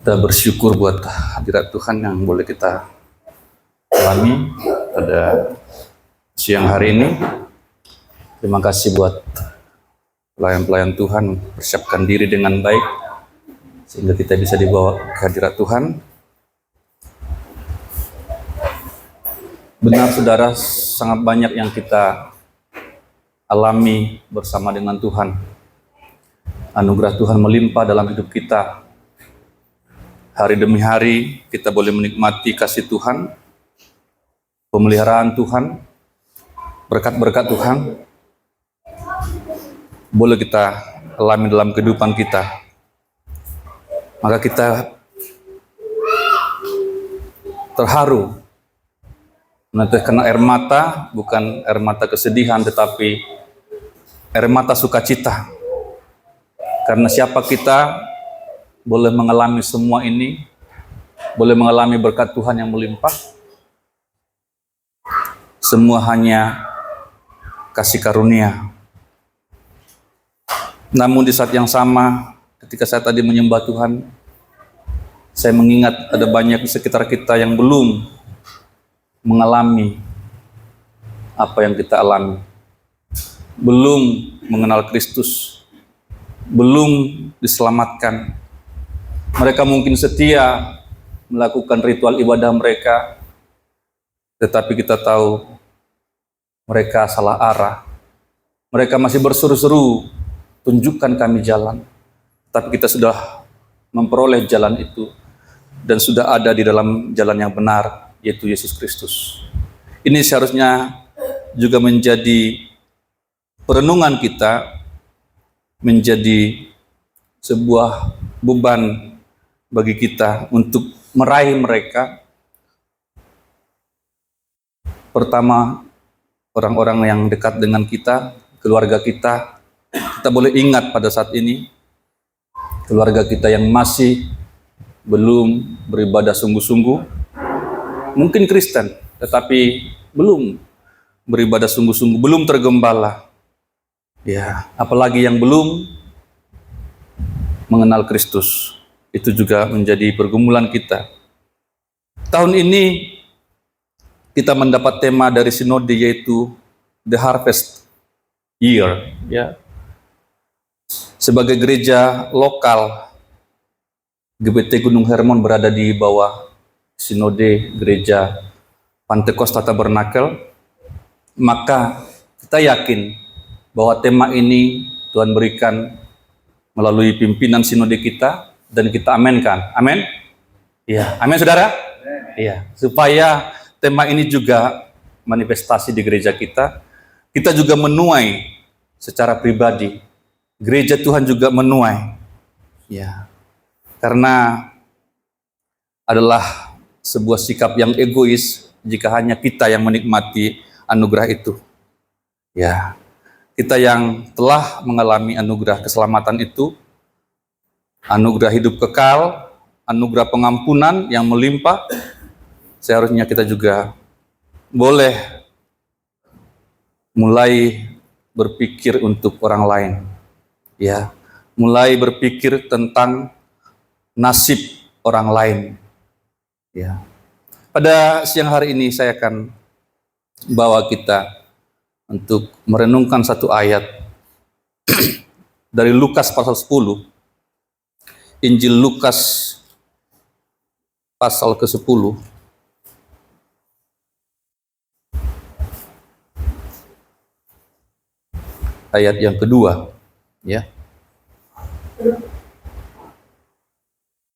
Kita bersyukur buat hadirat Tuhan yang boleh kita alami pada siang hari ini. Terima kasih buat pelayan-pelayan Tuhan persiapkan diri dengan baik sehingga kita bisa dibawa ke hadirat Tuhan. Benar saudara, sangat banyak yang kita alami bersama dengan Tuhan. Anugerah Tuhan melimpah dalam hidup kita. Hari demi hari kita boleh menikmati kasih Tuhan, pemeliharaan Tuhan, berkat-berkat Tuhan boleh kita alami dalam kehidupan kita. Maka kita terharu meneteskan air mata, bukan air mata kesedihan tetapi air mata sukacita. Karena siapa kita boleh mengalami semua ini, boleh mengalami berkat Tuhan yang melimpah. Semua hanya kasih karunia. Namun di saat yang sama, ketika saya tadi menyembah Tuhan, saya mengingat ada banyak di sekitar kita yang belum mengalami apa yang kita alami. Belum mengenal Kristus, belum diselamatkan. Mereka mungkin setia melakukan ritual ibadah mereka, tetapi kita tahu mereka salah arah. Mereka masih berseru-seru, tunjukkan kami jalan. Tapi kita sudah memperoleh jalan itu dan sudah ada di dalam jalan yang benar, yaitu Yesus Kristus. Ini seharusnya juga menjadi perenungan kita, menjadi sebuah beban bagi kita untuk meraih mereka. Pertama, orang-orang yang dekat dengan kita, keluarga kita. Kita boleh ingat pada saat ini, keluarga kita yang masih belum beribadah sungguh-sungguh, mungkin Kristen, tetapi belum beribadah sungguh-sungguh, belum tergembala. Ya, apalagi yang belum mengenal Kristus. Itu juga menjadi pergumulan kita. Tahun ini kita mendapat tema dari sinode, yaitu The Harvest Year. Ya. Sebagai gereja lokal, GBT Gunung Hermon berada di bawah sinode gereja Pantekosta Tabernakel, maka kita yakin bahwa tema ini Tuhan berikan melalui pimpinan sinode kita, dan kita amenkan. Amin? Iya, amin saudara? Iya, supaya tema ini juga manifestasi di gereja kita. Kita juga menuai secara pribadi. Gereja Tuhan juga menuai. Ya. Karena adalah sebuah sikap yang egois jika hanya kita yang menikmati anugerah itu. Ya. Kita yang telah mengalami anugerah keselamatan itu, anugerah hidup kekal, anugerah pengampunan yang melimpah, seharusnya kita juga boleh mulai berpikir untuk orang lain. Ya, mulai berpikir tentang nasib orang lain. Ya. Pada siang hari ini saya akan bawa kita untuk merenungkan satu ayat dari Lukas pasal 10. Injil Lukas pasal ke-10 ayat yang kedua, ya.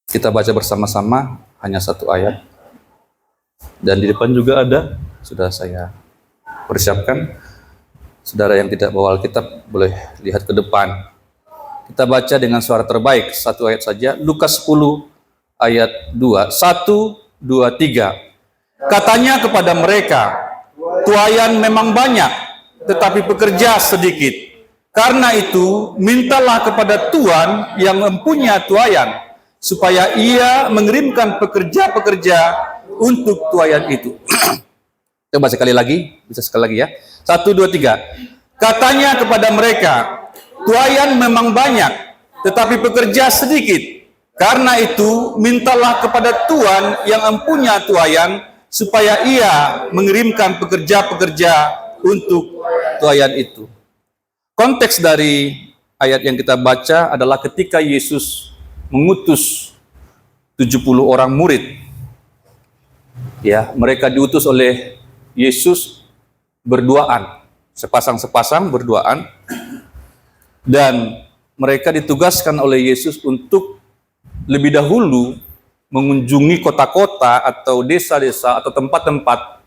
Kita baca bersama-sama, hanya satu ayat. Dan di depan juga ada, sudah saya persiapkan. Saudara yang tidak bawa Alkitab boleh lihat ke depan. Kita baca dengan suara terbaik, satu ayat saja. Lukas 10 ayat 2. 1, 2, 3. Katanya kepada mereka, tuaian memang banyak, tetapi pekerja sedikit. Karena itu, mintalah kepada Tuhan yang mempunyai tuaian, supaya ia mengirimkan pekerja-pekerja untuk tuaian itu. Kita baca sekali lagi, bisa sekali lagi ya. 1, 2, 3. Katanya kepada mereka, tuaian memang banyak, tetapi pekerja sedikit. Karena itu, mintalah kepada Tuhan yang empunya tuaian, supaya Ia mengirimkan pekerja-pekerja untuk tuaian itu. Konteks dari ayat yang kita baca adalah ketika Yesus mengutus 70 orang murid. Ya, mereka diutus oleh Yesus berduaan, sepasang-sepasang berduaan, dan mereka ditugaskan oleh Yesus untuk lebih dahulu mengunjungi kota-kota atau desa-desa atau tempat-tempat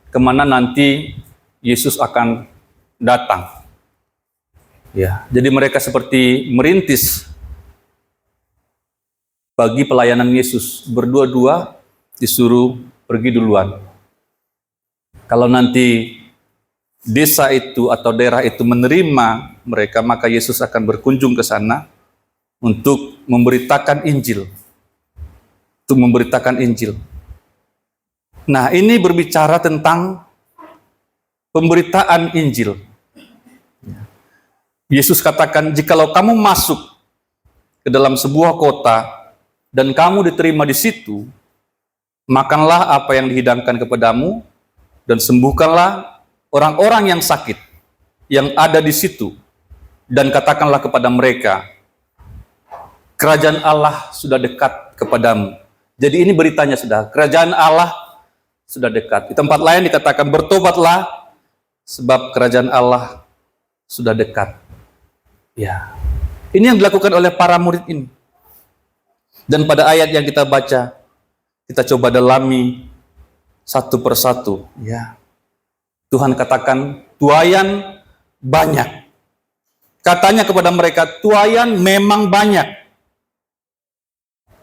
kemana nanti Yesus akan datang. Ya, jadi mereka seperti merintis bagi pelayanan Yesus, berdua-dua disuruh pergi duluan. Kalau nanti desa itu atau daerah itu menerima mereka, maka Yesus akan berkunjung ke sana untuk memberitakan Injil. Nah, ini berbicara tentang pemberitaan Injil. Yesus katakan, jikalau kamu masuk ke dalam sebuah kota dan kamu diterima di situ, makanlah apa yang dihidangkan kepadamu dan sembuhkanlah orang-orang yang sakit yang ada di situ, dan katakanlah kepada mereka, kerajaan Allah sudah dekat kepadamu. Jadi ini beritanya sudah, kerajaan Allah sudah dekat. Di tempat lain dikatakan, bertobatlah sebab kerajaan Allah sudah dekat. Ya, ini yang dilakukan oleh para murid ini. Dan pada ayat yang kita baca, kita coba dalami satu persatu. Ya, Tuhan katakan, tuaian banyak. Katanya kepada mereka, tuaian memang banyak.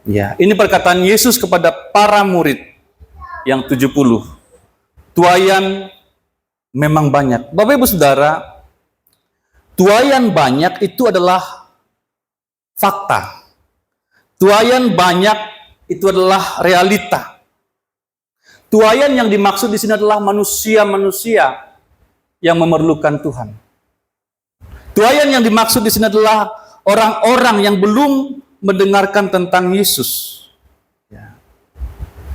Ya, ini perkataan Yesus kepada para murid yang 70. Tuaian memang banyak. Bapak Ibu Saudara, tuaian banyak itu adalah fakta. Tuaian banyak itu adalah realita. Tuaian yang dimaksud di sini adalah manusia-manusia yang memerlukan Tuhan. Tuaian yang dimaksud di sini adalah orang-orang yang belum mendengarkan tentang Yesus.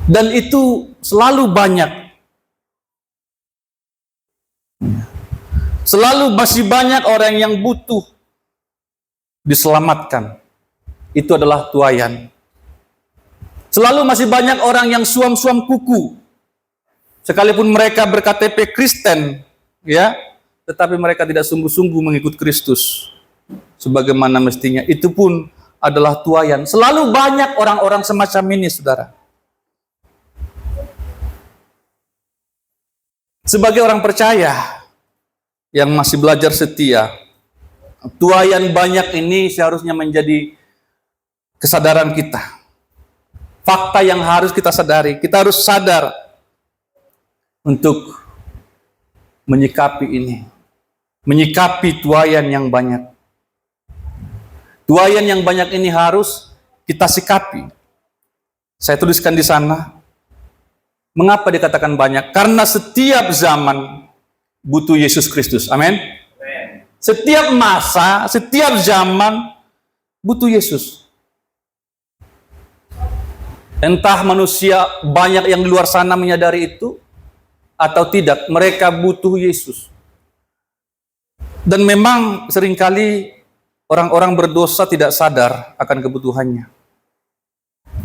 Dan itu selalu banyak. Selalu masih banyak orang yang butuh diselamatkan. Itu adalah tuaian. Selalu masih banyak orang yang suam-suam kuku. Sekalipun mereka berKTP Kristen, ya, tetapi mereka tidak sungguh-sungguh mengikut Kristus sebagaimana mestinya. Itu pun adalah tuaian. Selalu banyak orang-orang semacam ini, saudara. Sebagai orang percaya yang masih belajar setia, tuaian banyak ini seharusnya menjadi kesadaran kita. Fakta yang harus kita sadari. Kita harus sadar untuk menyikapi ini. Menyikapi tuaian yang banyak. Tuaian yang banyak ini harus kita sikapi. Saya tuliskan di sana. Mengapa dikatakan banyak? Karena setiap zaman butuh Yesus Kristus. Amin. Setiap masa, setiap zaman butuh Yesus. Entah manusia banyak yang di luar sana menyadari itu atau tidak, mereka butuh Yesus. Dan memang seringkali orang-orang berdosa tidak sadar akan kebutuhannya.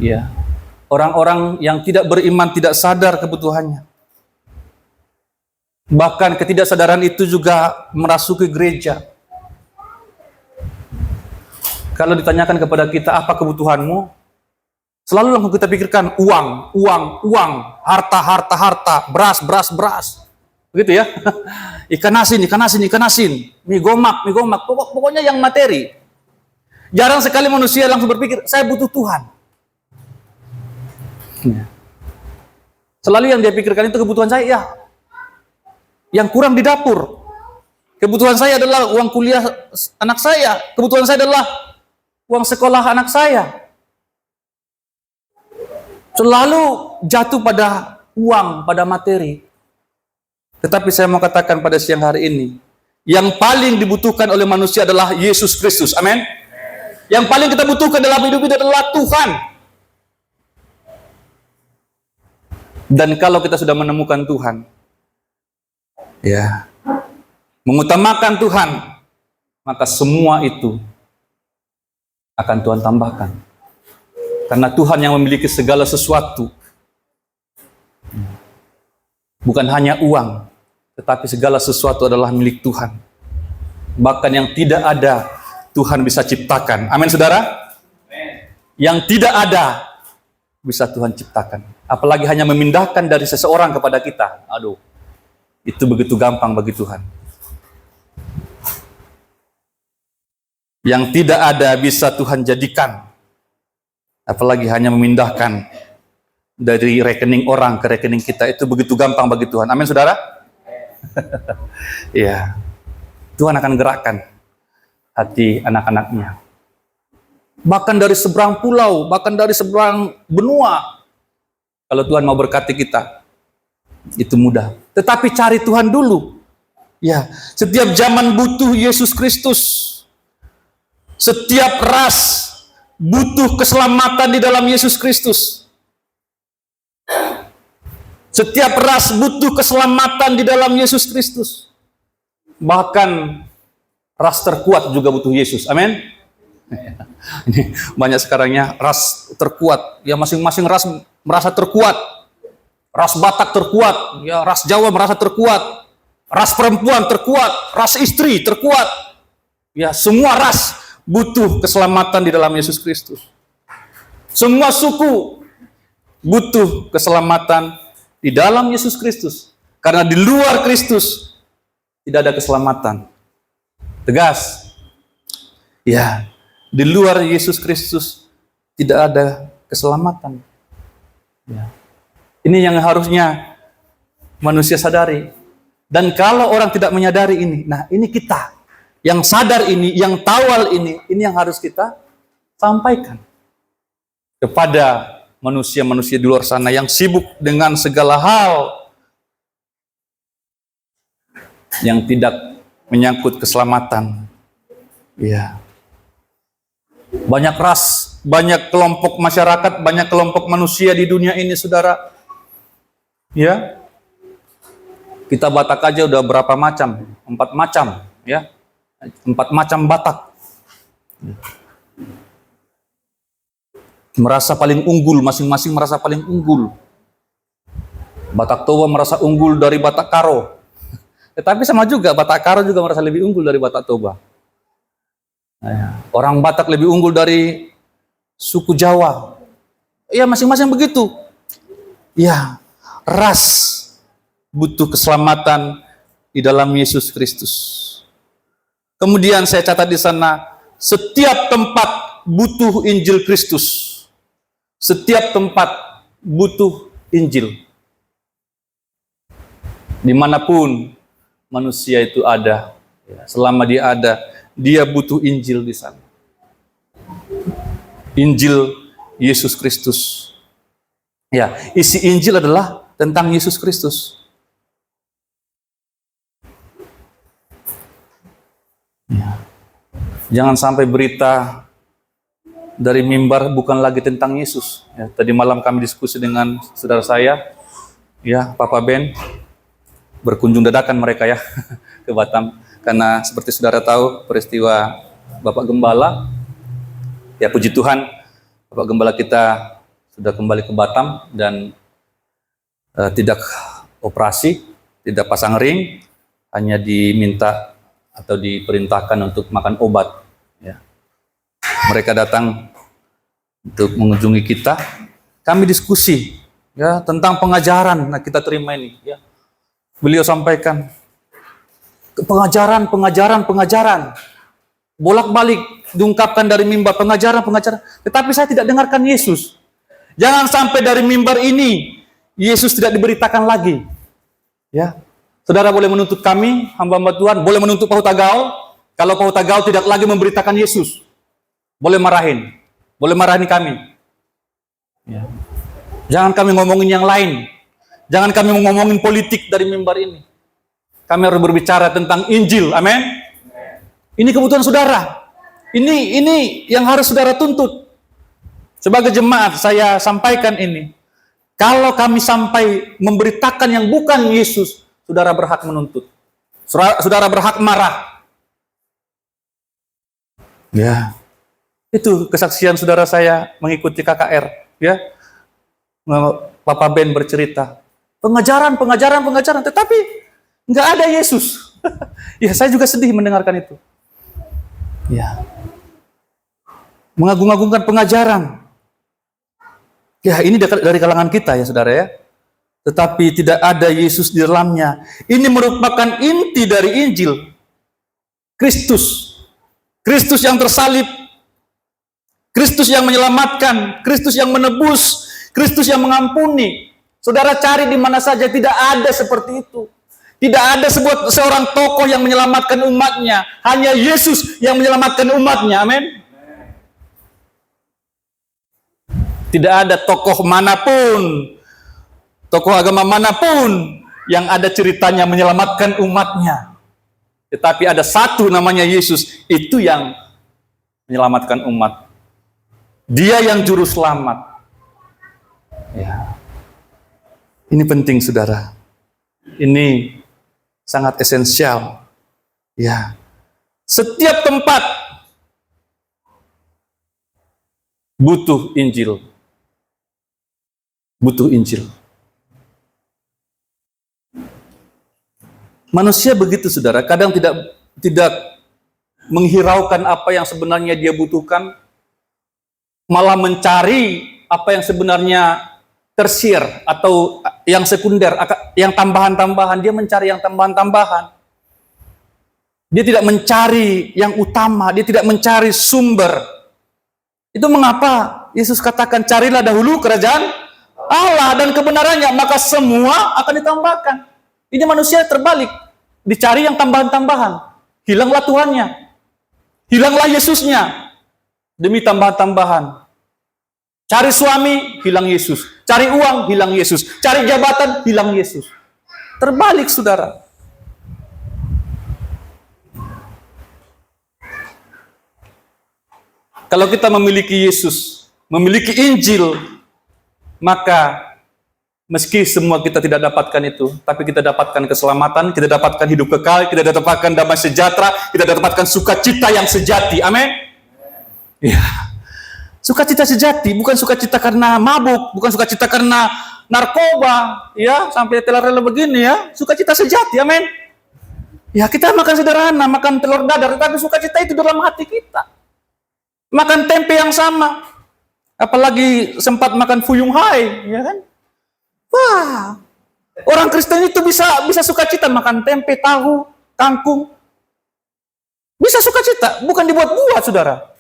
Ya. Orang-orang yang tidak beriman tidak sadar kebutuhannya. Bahkan ketidaksadaran itu juga merasuki gereja. Kalau ditanyakan kepada kita, apa kebutuhanmu? Selalu langsung kita pikirkan uang, harta, beras. Begitu ya. Ikan asin, mie gomak. Pokoknya yang materi. Jarang sekali manusia langsung berpikir, saya butuh Tuhan. Selalu yang dia pikirkan itu kebutuhan saya, ya. Yang kurang di dapur. Kebutuhan saya adalah uang kuliah anak saya. Kebutuhan saya adalah uang sekolah anak saya. Selalu jatuh pada uang, pada materi. Tetapi saya mau katakan pada siang hari ini, yang paling dibutuhkan oleh manusia adalah Yesus Kristus. Amin. Yang paling kita butuhkan dalam hidup ini adalah Tuhan. Dan kalau kita sudah menemukan Tuhan, ya, mengutamakan Tuhan, maka semua itu akan Tuhan tambahkan. Karena Tuhan yang memiliki segala sesuatu. Bukan hanya uang, tetapi segala sesuatu adalah milik Tuhan. Bahkan yang tidak ada, Tuhan bisa ciptakan. Amin, saudara? Yang tidak ada, bisa Tuhan ciptakan. Apalagi hanya memindahkan dari seseorang kepada kita. Aduh, itu begitu gampang bagi Tuhan. Yang tidak ada bisa Tuhan jadikan. Apalagi hanya memindahkan dari rekening orang ke rekening kita. Itu begitu gampang bagi Tuhan. Amin, saudara? Ya, Tuhan akan gerakkan hati anak-anaknya. Bahkan dari seberang pulau, bahkan dari seberang benua. Kalau Tuhan mau berkati kita, itu mudah. Tetapi cari Tuhan dulu. Ya, setiap zaman butuh Yesus Kristus. Setiap ras butuh keselamatan di dalam Yesus Kristus. Setiap ras butuh keselamatan di dalam Yesus Kristus. Bahkan ras terkuat juga butuh Yesus. Amin. Ini banyak sekarangnya ras terkuat. Ya, masing-masing ras merasa terkuat. Ras Batak terkuat, ya, ras Jawa merasa terkuat. Ras perempuan terkuat, ras istri terkuat. Ya, semua ras butuh keselamatan di dalam Yesus Kristus. Semua suku butuh keselamatan di dalam Yesus Kristus. Karena di luar Kristus tidak ada keselamatan. Tegas. Ya, di luar Yesus Kristus tidak ada keselamatan. Ya. Ini yang harusnya manusia sadari. Dan kalau orang tidak menyadari ini, nah ini kita yang sadar ini, yang tawal ini yang harus kita sampaikan kepada manusia-manusia di luar sana yang sibuk dengan segala hal yang tidak menyangkut keselamatan. Ya. Banyak ras, banyak kelompok masyarakat, banyak kelompok manusia di dunia ini, saudara. Ya, kita Batak aja udah berapa macam? 4 macam, ya. 4 macam Batak. Merasa paling unggul, masing-masing merasa paling unggul. Batak Toba merasa unggul dari Batak Karo. Tetapi sama juga, Batak Karo juga merasa lebih unggul dari Batak Toba. Nah, orang Batak lebih unggul dari suku Jawa. Ya, masing-masing begitu. Ya, ras butuh keselamatan di dalam Yesus Kristus. Kemudian saya catat di sana, setiap tempat butuh Injil Kristus. Setiap tempat butuh Injil. Dimanapun manusia itu ada, selama dia ada, dia butuh Injil di sana. Injil Yesus Kristus. Ya, isi Injil adalah tentang Yesus Kristus. Ya. Jangan sampai berita dari mimbar bukan lagi tentang Yesus. Ya, tadi malam kami diskusi dengan saudara saya, ya, Papa Ben, berkunjung dadakan mereka ya ke Batam. Karena seperti saudara tahu peristiwa Bapak Gembala, ya puji Tuhan, Bapak Gembala kita sudah kembali ke Batam dan tidak operasi, tidak pasang ring, hanya diminta atau diperintahkan untuk makan obat. Ya. Mereka datang untuk mengunjungi kita. Kami diskusi ya tentang pengajaran. Nah, kita terima ini. Ya. Beliau sampaikan pengajaran. Bolak-balik diungkapkan dari mimbar pengajaran. Tetapi saya tidak dengarkan Yesus. Jangan sampai dari mimbar ini Yesus tidak diberitakan lagi. Ya. Saudara boleh menuntut kami, hamba-hamba Tuhan, boleh menuntut Pahu Tagaul, kalau Pahu Tagaul tidak lagi memberitakan Yesus. Boleh marahin kami. Ya. Jangan kami ngomongin yang lain. Jangan kami ngomongin politik dari mimbar ini. Kami harus berbicara tentang Injil, amin. Ini kebutuhan saudara. Ini yang harus saudara tuntut. Sebagai jemaat saya sampaikan ini. Kalau kami sampai memberitakan yang bukan Yesus, saudara berhak menuntut. Saudara berhak marah. Ya. Itu kesaksian saudara saya mengikuti KKR, ya. Papa Ben bercerita, pengajaran, tetapi nggak ada Yesus. Ya, saya juga sedih mendengarkan itu. Ya. Mengagung-agungkan pengajaran. Ya, ini dari kalangan kita ya, saudara ya. Tetapi tidak ada Yesus di dalamnya. Ini merupakan inti dari Injil. Kristus. Kristus yang tersalib. Kristus yang menyelamatkan. Kristus yang menebus. Kristus yang mengampuni. Saudara cari di mana saja, tidak ada seperti itu. Tidak ada seorang tokoh yang menyelamatkan umatnya. Hanya Yesus yang menyelamatkan umatnya. Amin. Tidak ada tokoh manapun, tokoh agama manapun yang ada ceritanya menyelamatkan umatnya. Tetapi ada satu namanya Yesus, itu yang menyelamatkan umat. Dia yang juru selamat. Ya. Ini penting, saudara. Ini sangat esensial. Ya. Setiap tempat butuh Injil. Butuh Injil. Manusia begitu, saudara. Kadang tidak menghiraukan apa yang sebenarnya dia butuhkan, malah mencari apa yang sebenarnya tersier atau yang sekunder, yang tambahan-tambahan. Dia mencari yang tambahan-tambahan. Dia tidak mencari yang utama. Dia tidak mencari sumber. Itu mengapa Yesus katakan, carilah dahulu kerajaan Allah dan kebenarannya, maka semua akan ditambahkan. Ini manusia terbalik. Dicari yang tambahan-tambahan. Hilanglah Tuhannya. Hilanglah Yesusnya. Demi tambahan-tambahan. Cari suami, hilang Yesus. Cari uang, hilang Yesus. Cari jabatan, hilang Yesus. Terbalik, saudara. Kalau kita memiliki Yesus, memiliki Injil, maka meski semua kita tidak dapatkan itu, tapi kita dapatkan keselamatan, kita dapatkan hidup kekal, kita dapatkan damai sejahtera, kita dapatkan sukacita yang sejati. Amin. Ya. Sukacita sejati, bukan sukacita karena mabuk, bukan sukacita karena narkoba, ya, sampai teler-teler begini ya. Sukacita sejati. Amin. Ya, kita makan sederhana, makan telur dadar, tapi sukacita itu dalam hati kita. Makan tempe yang sama. Apalagi sempat makan fuyung hai, ya kan? Wah, orang Kristen itu bisa sukacita makan tempe, tahu, kangkung. Bisa sukacita, bukan dibuat-buat, saudara.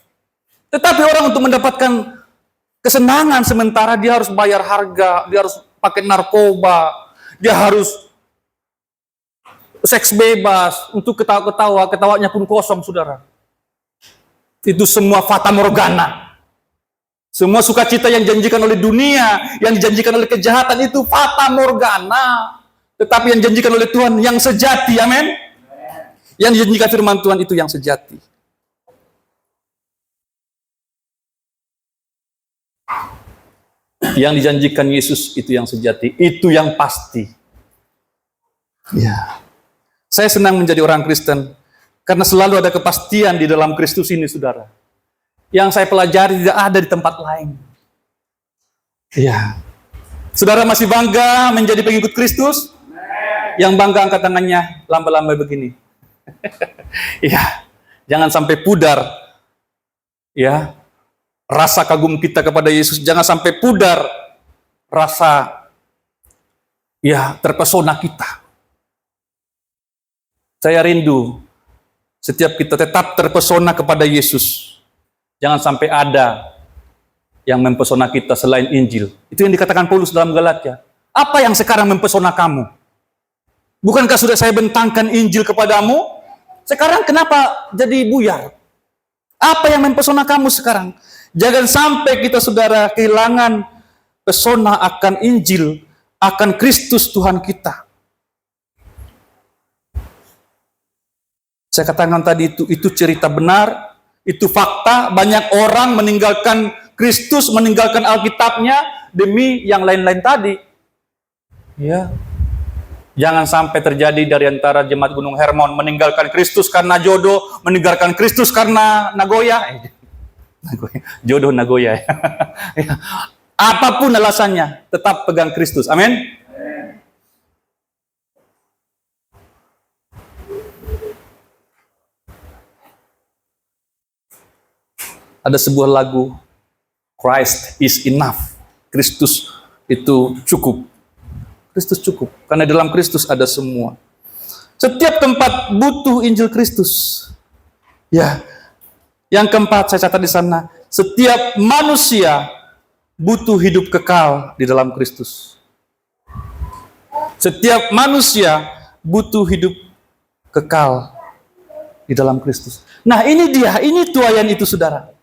Tetapi orang untuk mendapatkan kesenangan sementara, dia harus bayar harga, dia harus pakai narkoba, dia harus seks bebas, untuk ketawa-ketawa, ketawanya pun kosong, saudara. Itu semua fata morgana. Semua sukacita yang dijanjikan oleh dunia, yang dijanjikan oleh kejahatan itu fata morgana. Tetapi yang dijanjikan oleh Tuhan yang sejati, amin. Yang dijanjikan firman Tuhan itu yang sejati. Yang dijanjikan Yesus itu yang sejati, itu yang pasti. Ya. Saya senang menjadi orang Kristen karena selalu ada kepastian di dalam Kristus ini, saudara. Yang saya pelajari tidak ada di tempat lain. Iya. Saudara masih bangga menjadi pengikut Kristus? Yang bangga angkat tangannya, lamba-lamba begini. Iya. Jangan sampai pudar. Ya. Rasa kagum kita kepada Yesus, jangan sampai pudar rasa terpesona kita. Saya rindu setiap kita tetap terpesona kepada Yesus. Jangan sampai ada yang mempesona kita selain Injil. Itu yang dikatakan Paulus dalam Galatia. Apa yang sekarang mempesona kamu? Bukankah sudah saya bentangkan Injil kepadamu? Sekarang kenapa jadi buyar? Apa yang mempesona kamu sekarang? Jangan sampai kita, saudara, kehilangan pesona akan Injil, akan Kristus Tuhan kita. Saya katakan tadi itu cerita benar Itu fakta, banyak orang meninggalkan Kristus, meninggalkan Alkitabnya demi yang lain-lain tadi. Ya. Jangan sampai terjadi dari antara jemaat Gunung Hermon meninggalkan Kristus karena jodoh, meninggalkan Kristus karena Nagoya. Jodoh Nagoya. Ya. Apapun alasannya, tetap pegang Kristus. Amin. Ada sebuah lagu, Christ is enough. Kristus itu cukup. Kristus cukup. Karena dalam Kristus ada semua. Setiap tempat butuh Injil Kristus. Ya. Yang keempat saya catat di sana, setiap manusia butuh hidup kekal di dalam Kristus. Setiap manusia butuh hidup kekal di dalam Kristus. Nah, ini dia, ini tuaian itu, saudara.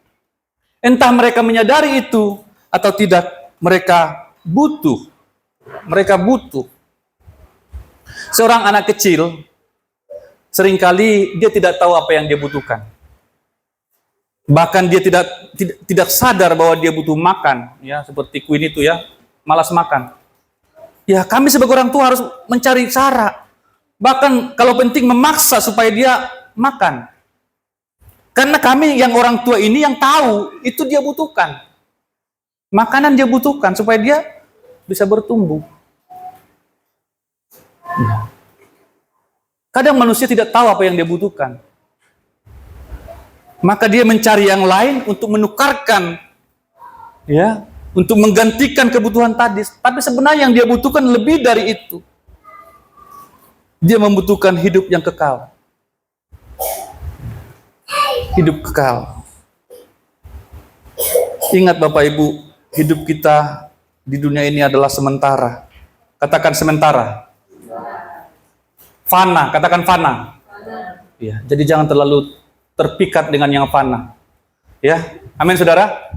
Entah mereka menyadari itu atau tidak, mereka butuh. Mereka butuh. Seorang anak kecil, seringkali dia tidak tahu apa yang dia butuhkan. Bahkan dia tidak sadar bahwa dia butuh makan. Ya, seperti Queen itu ya, malas makan. Ya, kami sebagai orang tua harus mencari cara. Bahkan kalau penting memaksa supaya dia makan. Karena kami yang orang tua ini yang tahu, itu dia butuhkan. Makanan dia butuhkan supaya dia bisa bertumbuh. Kadang manusia tidak tahu apa yang dia butuhkan. Maka dia mencari yang lain untuk menukarkan, ya, untuk menggantikan kebutuhan tadi. Tapi sebenarnya yang dia butuhkan lebih dari itu. Dia membutuhkan hidup yang kekal. Hidup kekal. Ingat Bapak Ibu, hidup kita di dunia ini adalah sementara. Katakan sementara. Fana, katakan fana. Ya, jadi jangan terlalu terpikat dengan yang fana. Ya, amin saudara.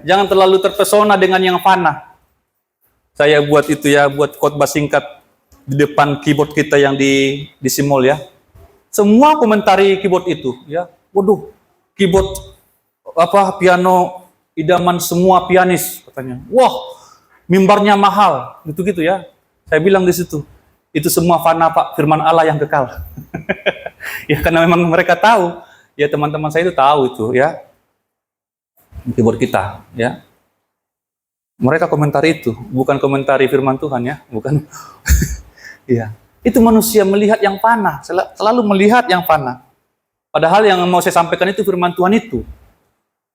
Jangan terlalu terpesona dengan yang fana. Saya buat itu ya, buat khotbah singkat di depan keyboard kita yang di Simol ya. Semua komentari keyboard itu ya. Waduh, keyboard piano idaman semua pianis katanya. Wah, mimbarnya mahal, gitu-gitu ya. Saya bilang di situ, itu semua fana Pak, firman Allah yang kekal. Ya karena memang mereka tahu, ya teman-teman saya itu tahu itu ya. Keyboard kita, ya. Mereka komentari itu, bukan komentari firman Tuhan ya, bukan. Iya. Itu manusia melihat yang fana, selalu melihat yang fana. Padahal yang mau saya sampaikan itu firman Tuhan itu.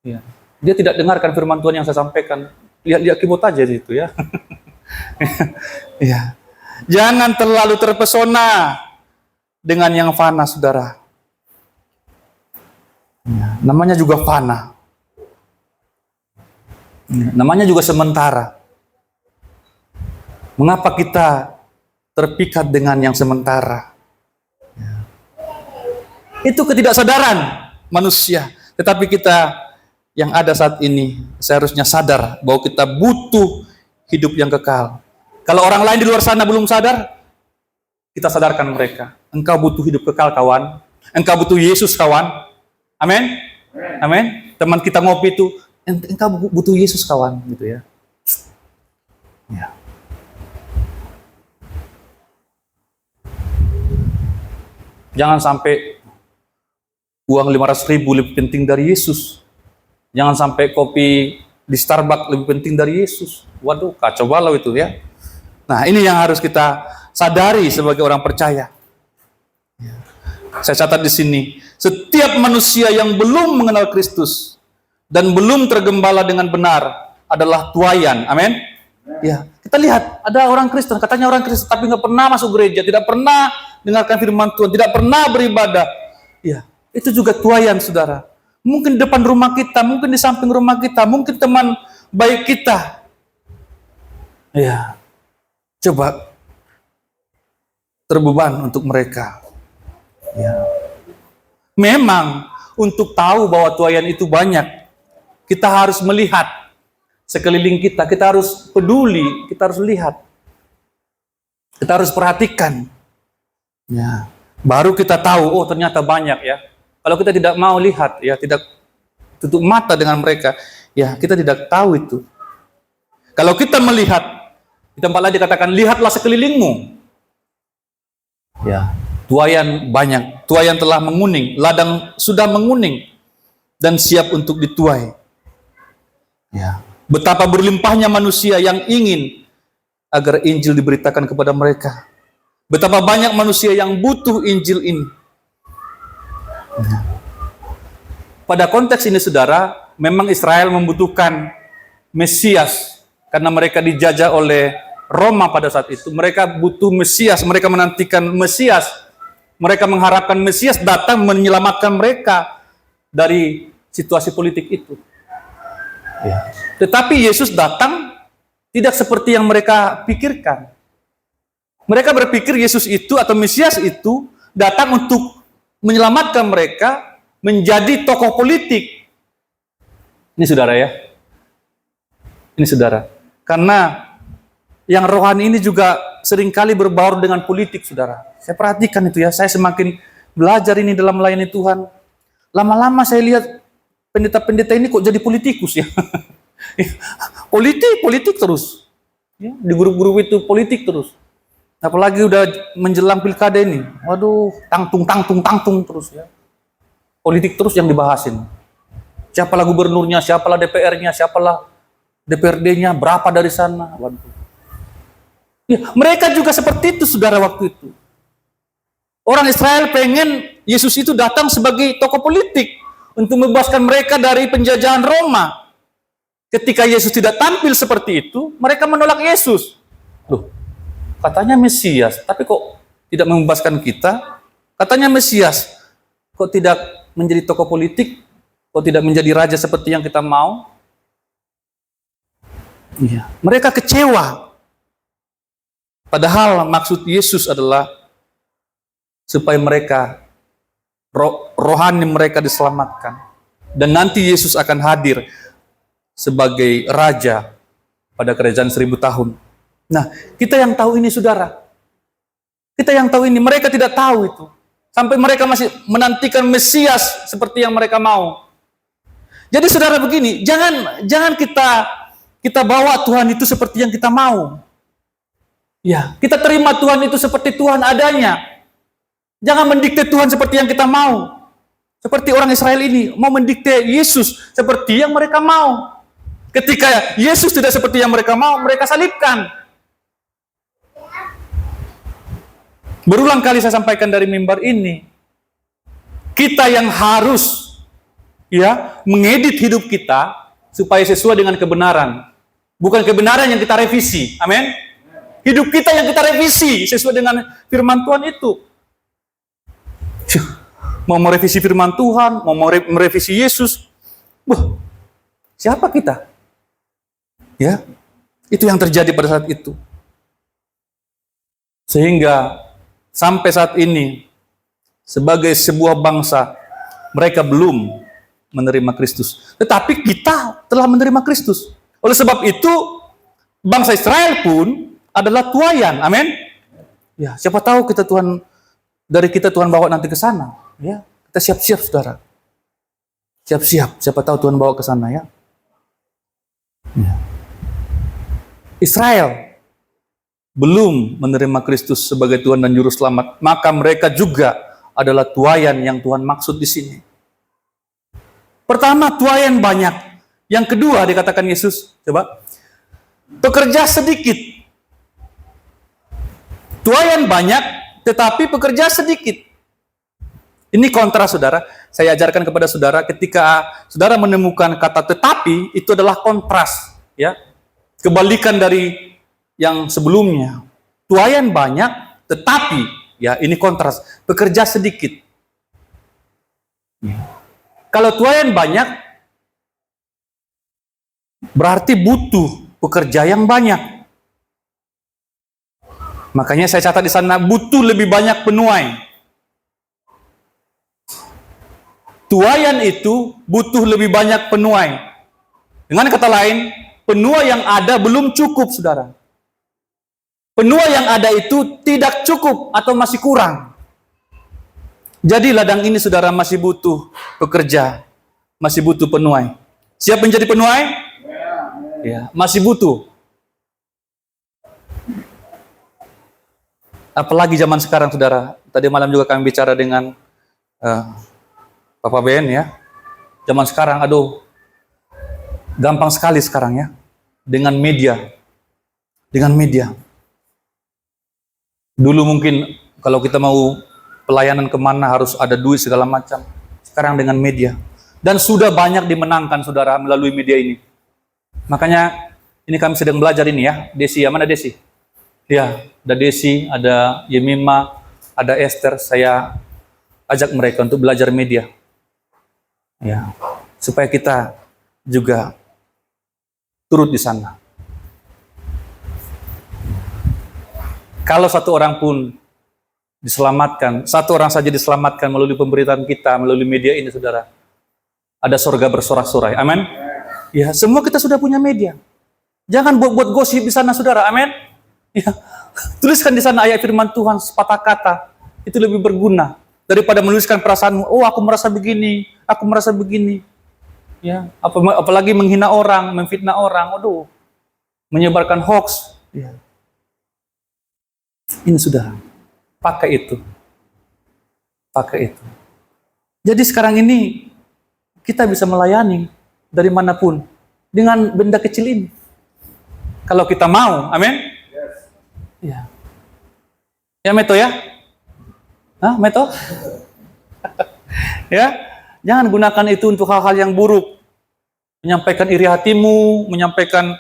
Ya. Dia tidak dengarkan firman Tuhan yang saya sampaikan. Lihat keyboard aja di situ ya. Ya. Jangan terlalu terpesona dengan yang fana, saudara. Ya. Namanya juga fana. Ya. Namanya juga sementara. Mengapa kita terpikat dengan yang sementara? Ya. Itu ketidaksadaran manusia. Tetapi kita yang ada saat ini seharusnya sadar bahwa kita butuh hidup yang kekal. Kalau orang lain di luar sana belum sadar, kita sadarkan mereka. Engkau butuh hidup kekal, kawan. Engkau butuh Yesus, kawan. Amin. Amin. Teman kita ngopi itu, engkau butuh Yesus, kawan, gitu ya. Ya. Jangan sampai uang 500.000 lebih penting dari Yesus. Jangan sampai kopi di Starbucks lebih penting dari Yesus. Waduh, kacau balau itu ya. Nah, ini yang harus kita sadari sebagai orang percaya. Ya. Saya catat di sini, setiap manusia yang belum mengenal Kristus dan belum tergembala dengan benar adalah tuaian. Amin. Ya, kita lihat ada orang Kristen, katanya orang Kristen tapi nggak pernah masuk gereja, tidak pernah dengarkan firman Tuhan, tidak pernah beribadah. Ya, itu juga tuaian, saudara. Mungkin di depan rumah kita, mungkin di samping rumah kita, mungkin teman baik kita. Ya, coba terbeban untuk mereka. Ya. Memang untuk tahu bahwa tuaian itu banyak, kita harus melihat sekeliling kita, kita harus peduli, kita harus lihat, kita harus perhatikan. Ya, baru kita tahu, oh ternyata banyak ya. Kalau kita tidak mau lihat, ya tidak tutup mata dengan mereka. Ya, kita tidak tahu itu. Kalau kita melihat, di tempat lain dikatakan, lihatlah sekelilingmu. Ya, tuayan banyak, tuayan telah menguning, ladang sudah menguning dan siap untuk dituai. Ya, betapa berlimpahnya manusia yang ingin agar Injil diberitakan kepada mereka. Betapa banyak manusia yang butuh Injil ini. Ya. Pada konteks ini, saudara, memang Israel membutuhkan Mesias karena mereka dijajah oleh Roma pada saat itu. Mereka butuh Mesias, mereka menantikan Mesias. Mereka mengharapkan Mesias datang menyelamatkan mereka dari situasi politik itu. Ya. Tetapi Yesus datang tidak seperti yang mereka pikirkan. Mereka berpikir Yesus itu atau Mesias itu datang untuk menyelamatkan mereka menjadi tokoh politik. Ini saudara ya. Ini saudara. Karena yang rohani ini juga seringkali berbaur dengan politik, saudara. Saya perhatikan itu ya. Saya semakin belajar ini dalam melayani Tuhan. Lama-lama saya lihat pendeta-pendeta ini kok jadi politikus ya. Politik terus. Ya, di grup-grup itu politik terus. Apalagi udah menjelang pilkada ini. Waduh, tangtung terus ya. Politik terus yang dibahasin. Siapalah gubernurnya, siapalah DPR-nya, siapalah DPRD-nya, berapa dari sana. Waduh. Ya, mereka juga seperti itu, saudara, waktu itu. Orang Israel pengen Yesus itu datang sebagai tokoh politik untuk membebaskan mereka dari penjajahan Roma. Ketika Yesus tidak tampil seperti itu, mereka menolak Yesus. Loh, katanya Mesias, tapi kok tidak membebaskan kita? Katanya Mesias, kok tidak menjadi tokoh politik? Kok tidak menjadi raja seperti yang kita mau? Iya, mereka kecewa. Padahal maksud Yesus adalah supaya mereka, rohani mereka diselamatkan. Dan nanti Yesus akan hadir sebagai raja pada kerajaan 1000 tahun. Nah, kita yang tahu ini, saudara. Kita yang tahu ini, mereka tidak tahu itu. Sampai mereka masih menantikan Mesias seperti yang mereka mau. Jadi saudara begini, jangan kita bawa Tuhan itu seperti yang kita mau. Ya, kita terima Tuhan itu seperti Tuhan adanya. Jangan mendikte Tuhan seperti yang kita mau. Seperti orang Israel ini mau mendikte Yesus seperti yang mereka mau. Ketika Yesus tidak seperti yang mereka mau, mereka salibkan. Berulang kali saya sampaikan dari mimbar ini, kita yang harus ya mengedit hidup kita supaya sesuai dengan kebenaran. Bukan kebenaran yang kita revisi. Amin. Hidup kita yang kita revisi sesuai dengan firman Tuhan itu. Mau merevisi firman Tuhan, mau merevisi Yesus. Siapa kita? Ya, itu yang terjadi pada saat itu. Sehingga sampai saat ini, sebagai sebuah bangsa, mereka belum menerima Kristus. Tetapi kita telah menerima Kristus. Oleh sebab itu, bangsa Israel pun adalah tuayan. Amin. Ya, siapa tahu kita Tuhan bawa nanti ke sana. Ya, kita siap-siap, saudara. Siap-siap. Siapa tahu Tuhan bawa ke sana ya. Ya. Israel belum menerima Kristus sebagai Tuhan dan Juru Selamat, maka mereka juga adalah tuayan yang Tuhan maksud di sini. Pertama, tuayan banyak. Yang kedua, dikatakan Yesus, coba, pekerja sedikit. Tuayan banyak, tetapi pekerja sedikit. Ini kontra, saudara. Saya ajarkan kepada saudara, ketika saudara menemukan kata tetapi, itu adalah kontras, ya. Kebalikan dari yang sebelumnya. Tuayan banyak, tetapi, ya ini kontras, pekerja sedikit. Kalau tuayan banyak, berarti butuh pekerja yang banyak. Makanya saya catat di sana, butuh lebih banyak penuai. Tuayan itu butuh lebih banyak penuai. Dengan kata lain, penuai yang ada belum cukup, saudara. Penuai yang ada itu tidak cukup atau masih kurang. Jadi ladang ini, saudara, masih butuh pekerja. Masih butuh penuai. Siap menjadi penuai? Ya, masih butuh. Apalagi zaman sekarang, saudara. Tadi malam juga kami bicara dengan Bapak Ben ya. Zaman sekarang, aduh, gampang sekali sekarang ya. Dengan media. Dengan media. Dulu mungkin kalau kita mau pelayanan kemana harus ada duit segala macam. Sekarang dengan media. Dan sudah banyak dimenangkan, saudara, melalui media ini. Makanya ini kami sedang belajar ini ya. Desi, ya mana Desi? Ya, ada Desi, ada Yemima, ada Esther. Saya ajak mereka untuk belajar media. Ya, supaya kita juga turut di sana. Kalau satu orang pun diselamatkan, satu orang saja diselamatkan melalui pemberitaan kita, melalui media ini, saudara, ada surga bersorak-sorai. Amin. Ya, semua kita sudah punya media. Jangan buat gosip di sana, saudara. Amin. Ya, tuliskan di sana ayat firman Tuhan sepatah kata. Itu lebih berguna daripada menuliskan perasaanmu. Oh, aku merasa begini, aku merasa begini. Ya, apalagi menghina orang, memfitnah orang. Aduh, menyebarkan hoax. Ya. Ini sudah, pakai itu. Pakai itu. Jadi sekarang ini kita bisa melayani dari manapun dengan benda kecil ini. Kalau kita mau, amin. Ya. Ya, Meto ya? Hah, Meto? Ya, jangan gunakan itu untuk hal-hal yang buruk. Menyampaikan iri hatimu, menyampaikan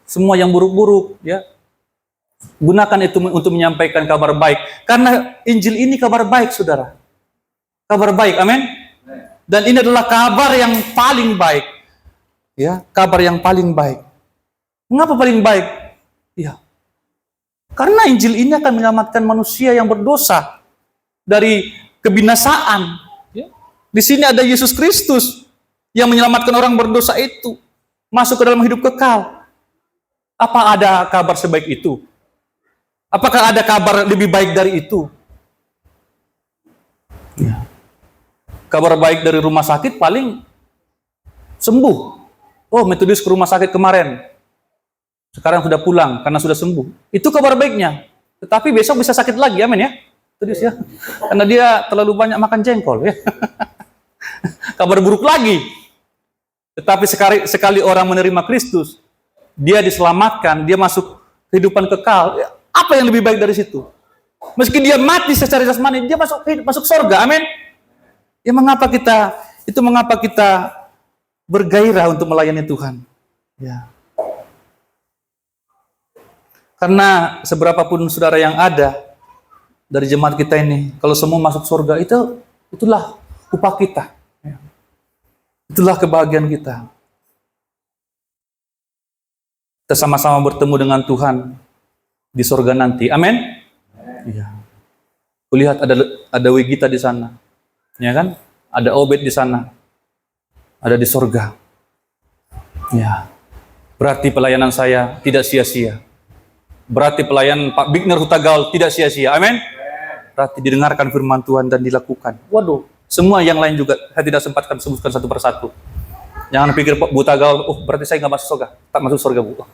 semua yang buruk-buruk, ya. Gunakan itu untuk menyampaikan kabar baik. Karena Injil ini kabar baik, saudara. Kabar baik, amin. Dan ini adalah kabar yang paling baik. Ya, kabar yang paling baik. Mengapa paling baik? Ya. Karena Injil ini akan menyelamatkan manusia yang berdosa dari kebinasaan. Ya. Di sini ada Yesus Kristus yang menyelamatkan orang berdosa itu masuk ke dalam hidup kekal. Apa ada kabar sebaik itu? Apakah ada kabar lebih baik dari itu? Ya. Kabar baik dari rumah sakit paling sembuh. Oh, Metodis ke rumah sakit kemarin. Sekarang sudah pulang karena sudah sembuh. Itu kabar baiknya. Tetapi besok bisa sakit lagi, amin ya. Terus ya. Karena dia terlalu banyak makan jengkol ya. Kabar buruk lagi. Tetapi sekali orang menerima Kristus, dia diselamatkan, dia masuk kehidupan kekal. Apa yang lebih baik dari situ? Meski dia mati secara jasmani, dia masuk surga, amin. Ya, mengapa kita bergairah untuk melayani Tuhan? Ya. Karena seberapapun saudara yang ada dari jemaat kita ini, kalau semua masuk surga, itulah upah kita. Itulah kebahagiaan kita. Kita sama-sama bertemu dengan Tuhan di surga nanti. Amin. Iya. Kulihat ada Wigita di sana. Ya kan? Ada Obed di sana. Ada di surga. Ya. Berarti pelayanan saya tidak sia-sia. Berarti pelayanan Pak Bigner Hutagaul tidak sia-sia. Amin. Berarti didengarkan firman Tuhan dan dilakukan. Waduh, semua yang lain juga saya tidak sempatkan sebutkan satu persatu. Jangan pikir Pak Hutagaul, oh berarti saya nggak masuk surga. Tak masuk surga, Bu.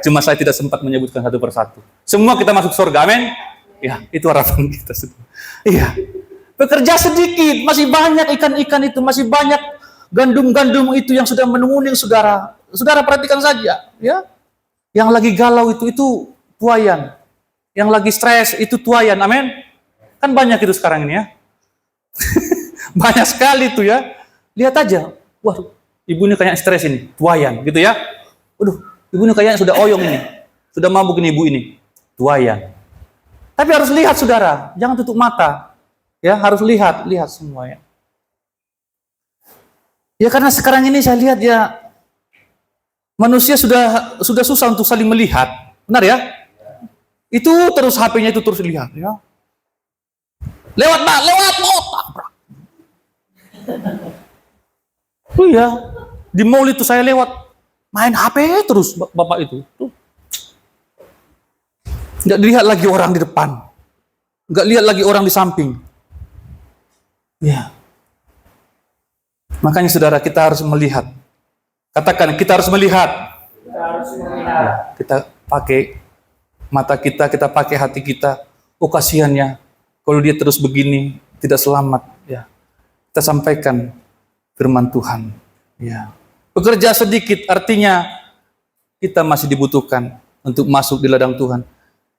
Cuma saya tidak sempat menyebutkan satu persatu. Semua kita masuk surga, amin. Ya, itu harapan kita. Iya. Bekerja sedikit, masih banyak ikan-ikan itu, masih banyak gandum-gandum itu yang sudah menunggu saudara. Saudara perhatikan saja, ya. Yang lagi galau itu tuayan. Yang lagi stres itu tuayan, amin. Kan banyak itu sekarang ini ya. Banyak sekali itu ya. Lihat aja, wah, ibu ini kayak stres ini, tuayan gitu ya. Waduh, ibu ini kayaknya sudah oyong ini. Sudah mabuk ini ibu ini. Tuayan. Tapi harus lihat saudara, jangan tutup mata. Ya, harus lihat semua ya. Ya karena sekarang ini saya lihat ya, manusia sudah susah untuk saling melihat. Benar ya? Itu terus HP-nya itu terus lihat ya. Lewat Pak, lewat mau tabrak. Oh iya, di mall itu saya lewat main HP terus bapak itu. Tuh. Nggak dilihat lagi orang di depan. Nggak lihat lagi orang di samping. Ya. Makanya saudara, kita harus melihat. Katakan, kita harus melihat. Kita harus melihat. Kita pakai mata kita, kita pakai hati kita. Oh kasihannya, kalau dia terus begini, tidak selamat. Ya, kita sampaikan firman Tuhan. Ya, bekerja sedikit, artinya kita masih dibutuhkan untuk masuk di ladang Tuhan.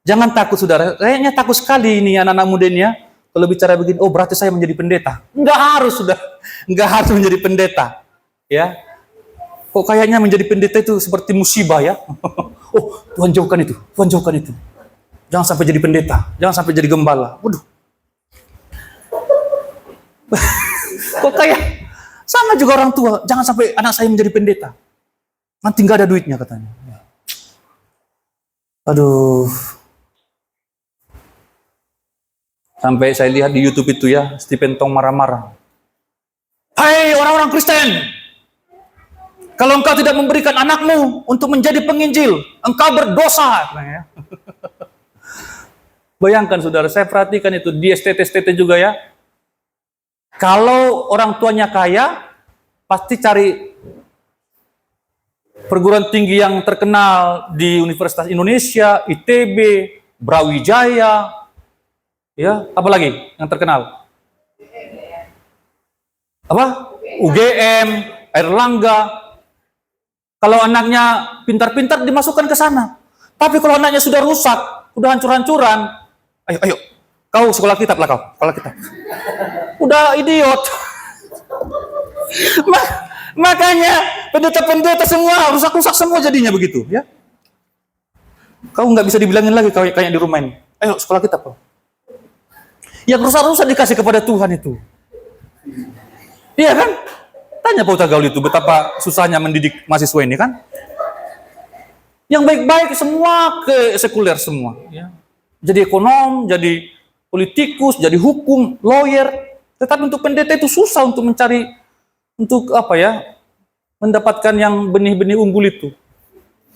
Jangan takut saudara, kayaknya takut sekali ini anak-anak muda ini ya. Kalau bicara begini, oh berarti saya menjadi pendeta. Enggak harus sudah, enggak harus menjadi pendeta. Ya, kok kayaknya menjadi pendeta itu seperti musibah ya. Oh Tuhan jauhkan itu, Tuhan jauhkan itu. Jangan sampai jadi pendeta, jangan sampai jadi gembala. Waduh. Kok kayak sama juga orang tua, jangan sampai anak saya menjadi pendeta. Nanti nggak ada duitnya katanya. Aduh. Sampai saya lihat di YouTube itu ya, Stephen Tong marah-marah. Hai orang-orang Kristen, kalau engkau tidak memberikan anakmu untuk menjadi penginjil, engkau berdosa. Bayangkan saudara, saya perhatikan itu di STT juga ya. Kalau orang tuanya kaya, pasti cari perguruan tinggi yang terkenal di Universitas Indonesia, ITB, Brawijaya, ya, apa lagi yang terkenal? Apa? UGM, Airlangga. Kalau anaknya pintar-pintar dimasukkan ke sana. Tapi kalau anaknya sudah rusak, udah hancur-hancuran, ayo, kau sekolah kitab lah kau, sekolah kitab. Udah idiot. Makanya pendeta-pendeta semua rusak-rusak semua jadinya begitu, ya. Kau nggak bisa dibilangin lagi kayak di rumah ini. Ayo sekolah kitab kau. Yang rusak-rusak dikasih kepada Tuhan itu. Iya kan? Tanya Paul Tagaul itu betapa susahnya mendidik mahasiswa ini kan. Yang baik-baik semua ke sekuler semua, ya. Jadi ekonom, jadi politikus, jadi hukum, lawyer. Tetapi untuk pendeta itu susah untuk mencari, untuk apa ya, mendapatkan yang benih-benih unggul itu.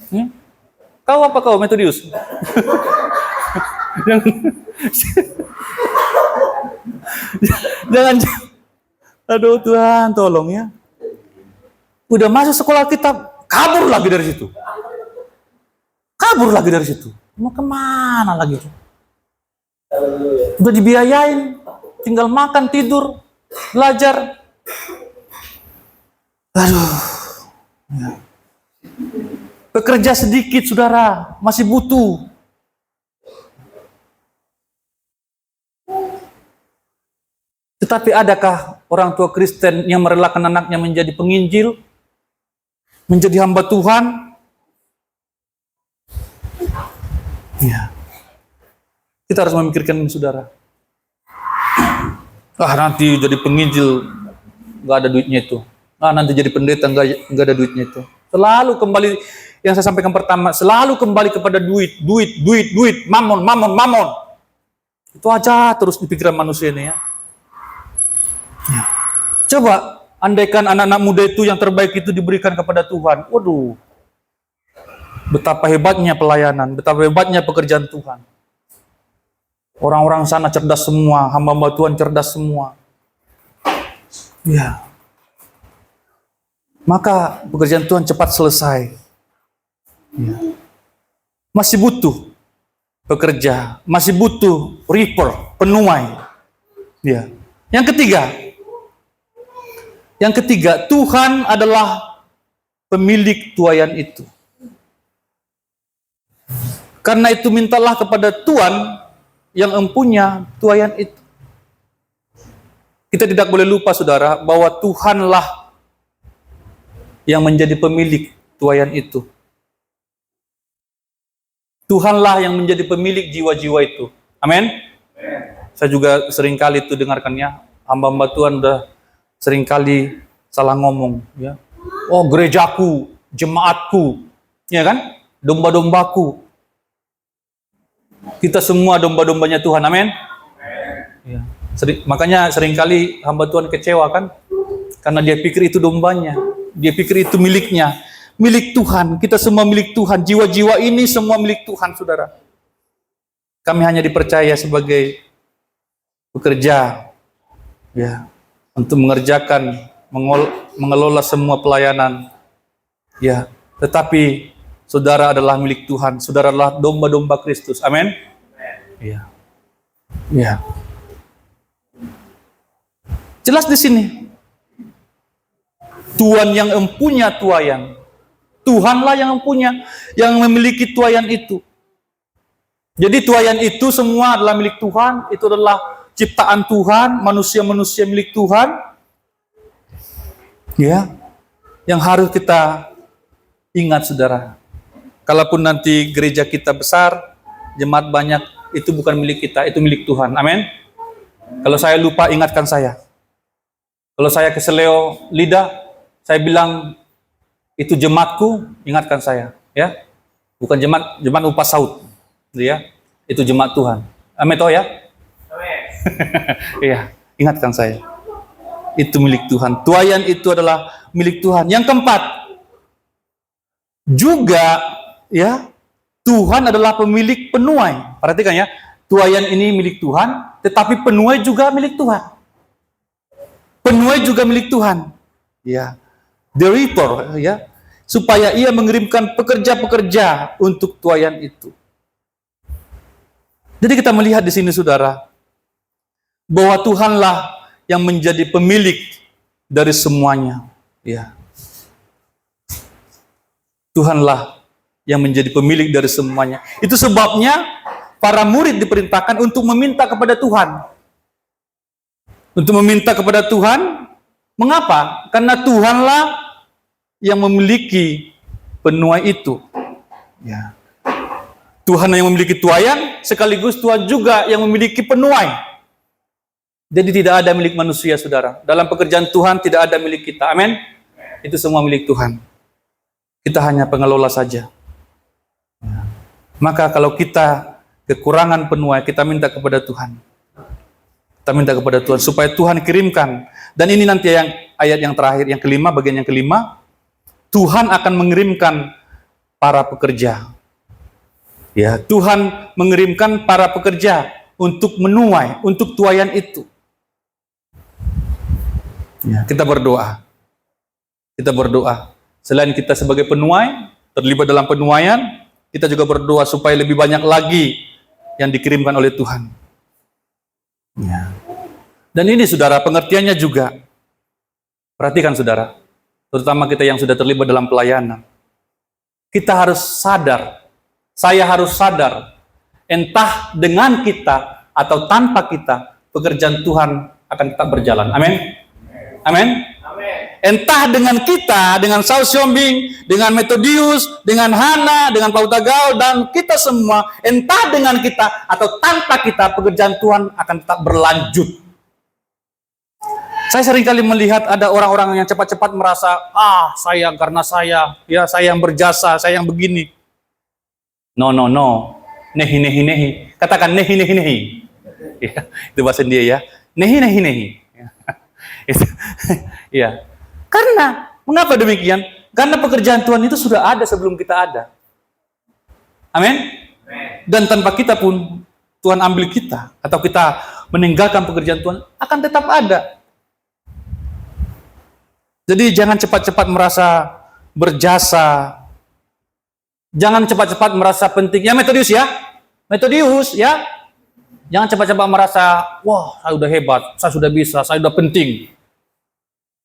Ya? Kau apa kau, Metodius? Jangan, aduh Tuhan tolong ya. Udah masuk sekolah kitab, kabur lagi dari situ. Kabur lagi dari situ. Mau kemana lagi? Udah dibiayain, tinggal makan, tidur, belajar. Aduh. Ya. Bekerja sedikit, saudara, masih butuh. Tetapi adakah orang tua Kristen yang merelakan anaknya menjadi penginjil, menjadi hamba Tuhan? Ya. Kita harus memikirkan ini, saudara. Nanti jadi penginjil nggak ada duitnya itu. Nanti jadi pendeta nggak ada duitnya itu. Selalu kembali yang saya sampaikan pertama, selalu kembali kepada duit, mamon. Itu aja terus di pikiran manusia ini ya. Ya. Coba andaikan anak-anak muda itu yang terbaik itu diberikan kepada Tuhan. Waduh. Betapa hebatnya pelayanan, betapa hebatnya pekerjaan Tuhan. Orang-orang sana cerdas semua, hamba-hamba Tuhan cerdas semua. Ya. Maka pekerjaan Tuhan cepat selesai. Ya. Masih butuh pekerja, masih butuh reaper, penuai. Ya. Yang ketiga, Tuhan adalah pemilik tuaian itu. Karena itu mintalah kepada Tuhan yang empunya tuaian itu. Kita tidak boleh lupa saudara bahwa Tuhanlah yang menjadi pemilik tuaian itu. Tuhanlah yang menjadi pemilik jiwa-jiwa itu. Amin. Saya juga seringkali itu dengarkannya, hamba-hamba Tuhan udah seringkali salah ngomong ya. Oh, gerejaku, jemaatku, ya kan? Domba-dombaku. Kita semua domba-dombanya Tuhan, amin. Ya. Makanya seringkali hamba Tuhan kecewa kan, karena dia pikir itu dombanya, dia pikir itu miliknya, milik Tuhan. Kita semua milik Tuhan, jiwa-jiwa ini semua milik Tuhan, saudara. Kami hanya dipercaya sebagai pekerja, ya, untuk mengerjakan mengelola semua pelayanan. Ya, tetapi saudara adalah milik Tuhan. Saudara adalah domba-domba Kristus. Amin. Ya. Ya. Jelas di sini. Tuhan yang mempunyai tuayan. Tuhanlah yang memiliki tuayan itu. Jadi tuayan itu semua adalah milik Tuhan. Itu adalah ciptaan Tuhan, manusia-manusia milik Tuhan. Ya. Yang harus kita ingat, saudara. Kalaupun nanti gereja kita besar, jemaat banyak, itu bukan milik kita, itu milik Tuhan. Amin. Kalau saya lupa, ingatkan saya. Kalau saya keseleo lidah, saya bilang itu jemaatku, ingatkan saya, ya. Bukan jemaat upah saud, ya. Itu jemaat Tuhan. Amin toh ya? Amin. Iya, ingatkan saya. Itu milik Tuhan. Tuayan itu adalah milik Tuhan. Yang keempat, juga ya, Tuhan adalah pemilik penuai. Perhatikan ya, tuayan ini milik Tuhan, tetapi penuai juga milik Tuhan. Penuai juga milik Tuhan. Ya. The reaper, ya, supaya ia mengirimkan pekerja-pekerja untuk tuayan itu. Jadi kita melihat di sini, saudara, bahwa Tuhanlah yang menjadi pemilik dari semuanya. Ya. Tuhanlah yang menjadi pemilik dari semuanya. Itu sebabnya para murid diperintahkan untuk meminta kepada Tuhan. Untuk meminta kepada Tuhan. Mengapa? Karena Tuhanlah yang memiliki penuai itu. Ya. Tuhan yang memiliki tuayan, sekaligus Tuhan juga yang memiliki penuai. Jadi tidak ada milik manusia, saudara. Dalam pekerjaan Tuhan tidak ada milik kita. Amin. Itu semua milik Tuhan. Kita hanya pengelola saja. Ya. Maka kalau kita kekurangan penuai, kita minta kepada Tuhan. Kita minta kepada Tuhan supaya Tuhan kirimkan. Dan ini nanti yang ayat yang terakhir, yang kelima, bagian yang kelima. Tuhan akan mengirimkan para pekerja. Ya, Tuhan mengirimkan para pekerja untuk menuai, untuk tuayan itu. Ya, kita berdoa. Kita berdoa. Selain kita sebagai penuai, terlibat dalam penuaian, kita juga berdoa supaya lebih banyak lagi yang dikirimkan oleh Tuhan. Ya. Dan ini, saudara, pengertiannya juga. Perhatikan, saudara. Terutama kita yang sudah terlibat dalam pelayanan. Kita harus sadar. Saya harus sadar. Entah dengan kita atau tanpa kita, pekerjaan Tuhan akan tetap berjalan. Amin. Amin. Entah dengan kita, dengan Saul Siombing, dengan Metodius, dengan Hana, dengan Pauta Gaul, dan kita semua, entah dengan kita atau tanpa kita, pekerjaan Tuhan akan tetap berlanjut. Saya seringkali melihat ada orang-orang yang cepat-cepat merasa, saya karena saya yang berjasa, saya yang begini. No. Nehi. Katakan nehi. Ya, itu bahasa dia ya. Nehi. Itu, ya. Karena, mengapa demikian? Karena pekerjaan Tuhan itu sudah ada sebelum kita ada. Amin? Dan tanpa kita pun, Tuhan ambil kita, atau kita meninggalkan pekerjaan Tuhan, akan tetap ada. Jadi jangan cepat-cepat merasa berjasa. Jangan cepat-cepat merasa penting. Ya Metodius ya. Jangan cepat-cepat merasa, wah saya udah hebat, saya sudah bisa, saya sudah penting.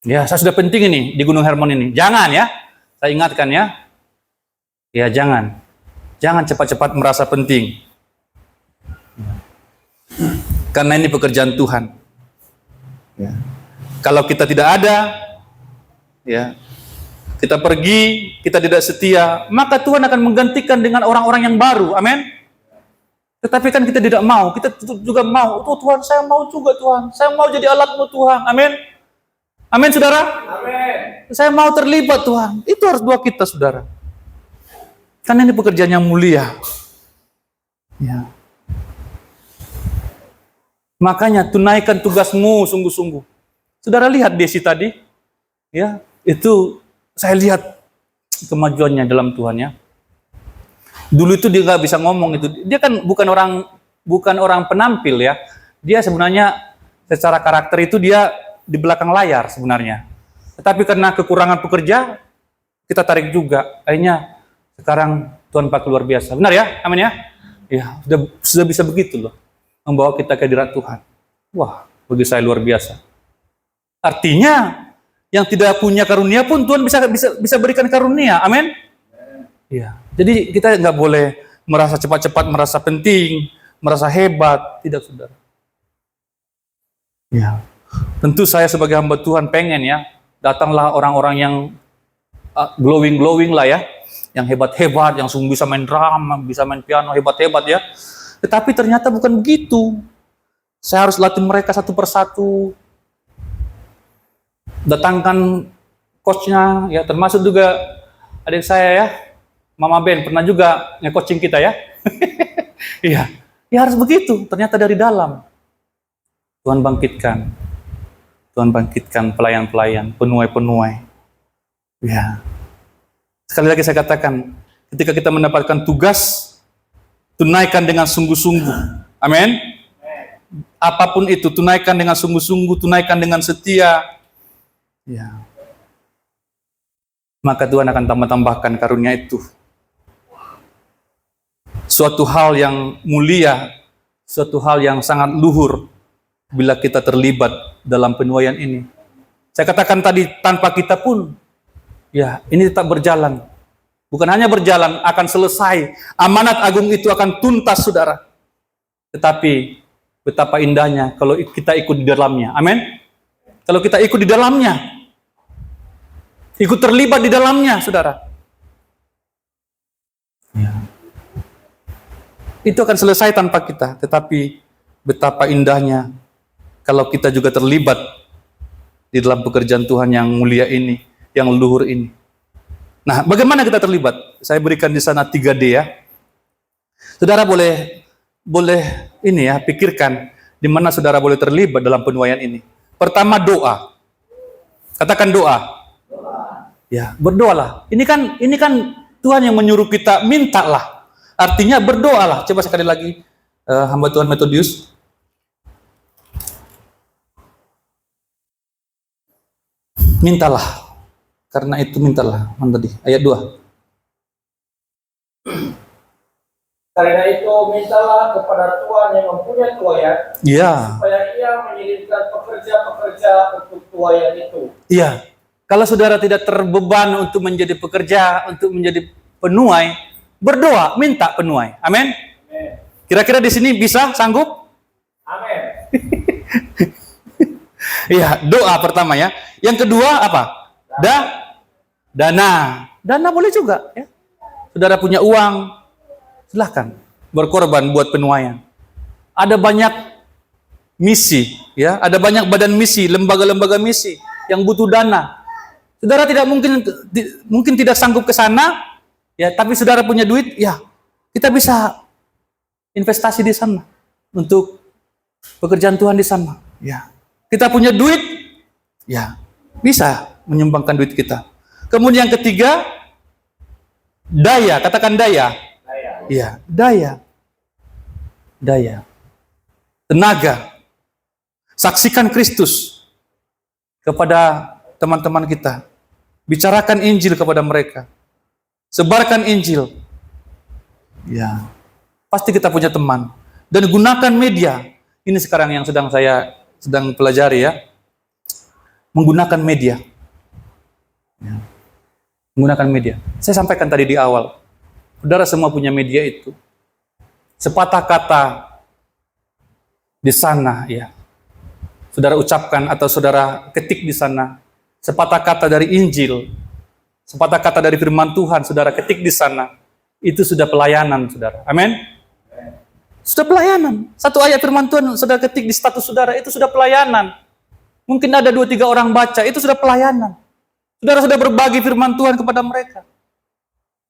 Ya, saya sudah penting ini di Gunung Hermon ini. Jangan ya, saya ingatkan ya. Ya jangan. Jangan cepat-cepat merasa penting. Karena ini pekerjaan Tuhan. Ya. Kalau kita tidak ada, ya, kita pergi, kita tidak setia, maka Tuhan akan menggantikan dengan orang-orang yang baru. Amin. Tetapi kan kita tidak mau, kita juga mau. Oh Tuhan, saya mau juga Tuhan. Saya mau jadi alat-Mu Tuhan. Amin. Amin, saudara. Amin. Saya mau terlibat Tuhan. Itu harus doa kita, saudara. Karena ini pekerjaan yang mulia. Ya. Makanya tunaikan tugasmu sungguh-sungguh. Saudara lihat Desi tadi, ya, itu saya lihat kemajuannya dalam Tuhan ya. Dulu itu dia nggak bisa ngomong itu. Dia kan bukan orang penampil ya. Dia sebenarnya secara karakter itu dia di belakang layar sebenarnya. Tetapi karena kekurangan pekerja, kita tarik juga. Akhirnya sekarang Tuhan pakai luar biasa. Benar ya? Amin ya? Ya, sudah bisa begitu loh. Membawa kita ke hadirat Tuhan. Wah, bagi saya luar biasa. Artinya, yang tidak punya karunia pun Tuhan bisa berikan karunia. Amin? Ya. Jadi kita nggak boleh merasa cepat-cepat, merasa penting, merasa hebat. Tidak, saudara. Ya. Tentu saya sebagai hamba Tuhan pengen ya, datanglah orang-orang yang glowing lah ya, yang hebat-hebat, yang sungguh bisa main drum, bisa main piano hebat-hebat ya. Tetapi ternyata bukan begitu. Saya harus latih mereka satu persatu. Datangkan coachnya, ya termasuk juga adik saya ya, Mama Ben, pernah juga nge-coaching kita ya. Iya, ya harus begitu, ternyata dari dalam. Tuhan bangkitkan pelayan-pelayan, penuai-penuai. Ya. Sekali lagi saya katakan, ketika kita mendapatkan tugas, tunaikan dengan sungguh-sungguh. Amin. Apapun itu, tunaikan dengan sungguh-sungguh, tunaikan dengan setia. Ya. Maka Tuhan akan tambah-tambahkan karunia itu. Suatu hal yang mulia, suatu hal yang sangat luhur bila kita terlibat dalam penuaian ini. Saya katakan tadi, tanpa kita pun, ya ini tetap berjalan. Bukan hanya berjalan, akan selesai. Amanat agung itu akan tuntas, saudara. Tetapi, betapa indahnya kalau kita ikut di dalamnya. Amin. Kalau kita ikut di dalamnya, ikut terlibat di dalamnya, saudara. Ya. Itu akan selesai tanpa kita. Tetapi betapa indahnya kalau kita juga terlibat di dalam pekerjaan Tuhan yang mulia ini, yang luhur ini. Nah, bagaimana kita terlibat? Saya berikan di sana 3D ya. Saudara boleh ini ya, pikirkan di mana saudara boleh terlibat dalam penuaian ini. Pertama, doa. Katakan doa. Ya, berdoalah. Ini kan Tuhan yang menyuruh kita mintalah. Artinya berdoalah. Coba sekali lagi, hamba Tuhan Metodius. Mintalah. Karena itu mintalah. Mana tadi? Ayat 2. Karena itu mintalah kepada Tuhan yang mempunyai tuayan, Iya. supaya Ia mengirimkan pekerja-pekerja untuk tuayan itu. Iya. Kalau saudara tidak terbeban untuk menjadi pekerja, untuk menjadi penuai, berdoa, minta penuai. Amin. Kira-kira di sini bisa, sanggup? Amin. Iya, doa pertama ya. Yang kedua apa? Dana. Dana boleh juga ya. Saudara punya uang, silahkan berkorban buat penuaian. Ada banyak misi ya, ada banyak badan misi, lembaga-lembaga misi yang butuh dana. Saudara tidak mungkin tidak sanggup ke sana, ya, tapi saudara punya duit, ya, kita bisa investasi di sana untuk pekerjaan Tuhan di sana. Ya, kita punya duit, ya, bisa menyumbangkan duit kita. Kemudian yang ketiga, daya. Katakan daya. Ya, daya. Tenaga. Saksikan Kristus kepada teman-teman kita. Bicarakan Injil kepada mereka. Sebarkan Injil. Ya. Pasti kita punya teman. Dan gunakan media. Ini sekarang yang saya sedang pelajari ya. Menggunakan media. Ya. Menggunakan media. Saya sampaikan tadi di awal. Saudara semua punya media itu. Sepatah kata di sana ya. Saudara ucapkan atau saudara ketik di sana. Sepatah kata dari Injil, sepatah kata dari firman Tuhan, saudara ketik di sana, itu sudah pelayanan, saudara. Amin? Sudah pelayanan. Satu ayat firman Tuhan, saudara ketik di status saudara, itu sudah pelayanan. Mungkin ada 2-3 orang baca, itu sudah pelayanan. Saudara sudah berbagi firman Tuhan kepada mereka.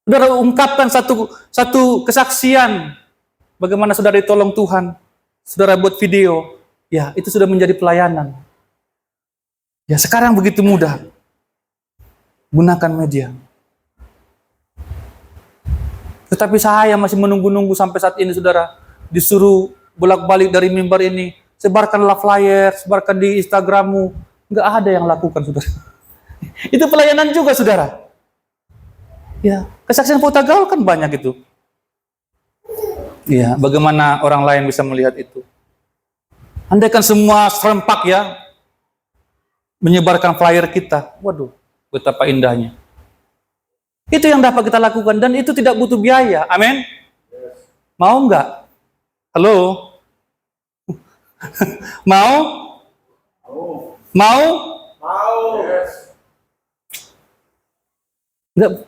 Saudara ungkapkan satu kesaksian, bagaimana saudara ditolong Tuhan. Saudara buat video, ya itu sudah menjadi pelayanan. Ya sekarang begitu mudah. Gunakan media. Tetapi saya masih menunggu-nunggu sampai saat ini, saudara. Disuruh bolak-balik dari mimbar ini. Sebarkanlah flyer, sebarkan di Instagrammu. Nggak ada yang lakukan, saudara. Itu pelayanan juga, saudara. Ya, kesaksian Potagaul kan banyak itu. Ya, bagaimana orang lain bisa melihat itu? Andaikan semua serempak ya, menyebarkan flyer kita. Waduh, betapa indahnya. Itu yang dapat kita lakukan dan itu tidak butuh biaya. Amin. Mau nggak? Halo? Mau? Mau? Mau.